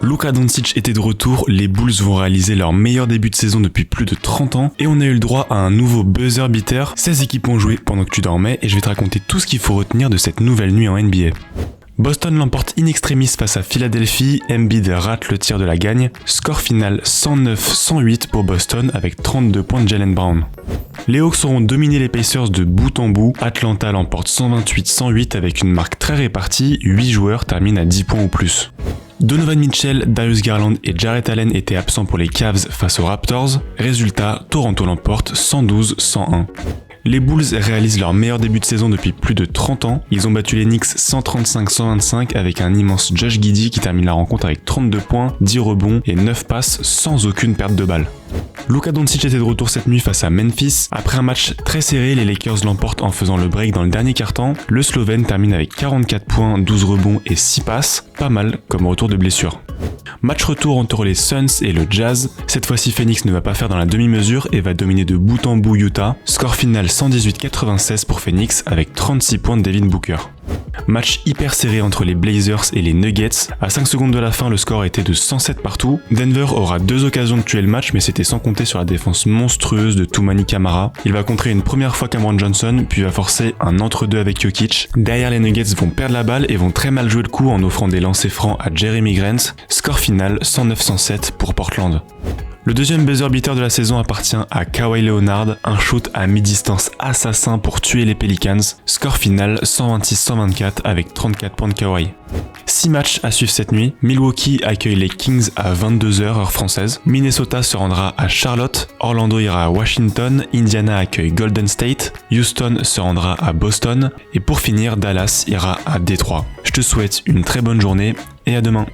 Luka Doncic était de retour, les Bulls vont réaliser leur meilleur début de saison depuis plus de 30 ans et on a eu le droit à un nouveau buzzer beater. 16 équipes ont joué pendant que tu dormais et je vais te raconter tout ce qu'il faut retenir de cette nouvelle nuit en NBA. Boston l'emporte in extremis face à Philadelphie, Embiid rate le tir de la gagne, score final 109-108 pour Boston avec 32 points de Jaylen Brown. Les Hawks auront dominé les Pacers de bout en bout, Atlanta l'emporte 128-108 avec une marque très répartie, 8 joueurs terminent à 10 points ou plus. Donovan Mitchell, Darius Garland et Jarrett Allen étaient absents pour les Cavs face aux Raptors, résultat, Toronto l'emporte 112-101. Les Bulls réalisent leur meilleur début de saison depuis plus de 30 ans. Ils ont battu les Knicks 135-125 avec un immense Josh Giddey qui termine la rencontre avec 32 points, 10 rebonds et 9 passes sans aucune perte de balle. Luka Doncic était de retour cette nuit face à Memphis. Après un match très serré, les Lakers l'emportent en faisant le break dans le dernier quart-temps. Le Slovène termine avec 44 points, 12 rebonds et 6 passes. Pas mal comme retour de blessure. Match retour entre les Suns et le Jazz. Cette fois-ci, Phoenix ne va pas faire dans la demi-mesure et va dominer de bout en bout Utah. Score final 118-96 pour Phoenix avec 36 points de Devin Booker. Match hyper serré entre les Blazers et les Nuggets. À 5 secondes de la fin, le score était de 107 partout. Denver aura 2 occasions de tuer le match, mais c'était sans compter sur la défense monstrueuse de Toumani Camara. Il va contrer une première fois Cameron Johnson, puis va forcer un entre-deux avec Jokic. Derrière, les Nuggets vont perdre la balle et vont très mal jouer le coup en offrant des lancers francs à Jeremy Grant. Score final 109-107 pour Portland. Le deuxième buzzer beater de la saison appartient à Kawhi Leonard, un shoot à mi-distance assassin pour tuer les Pelicans. Score final 126-124 avec 34 points de Kawhi. 6 matchs à suivre cette nuit. Milwaukee accueille les Kings à 22h heure française. Minnesota se rendra à Charlotte. Orlando ira à Washington. Indiana accueille Golden State. Houston se rendra à Boston. Et pour finir, Dallas ira à Détroit. Je te souhaite une très bonne journée et à demain.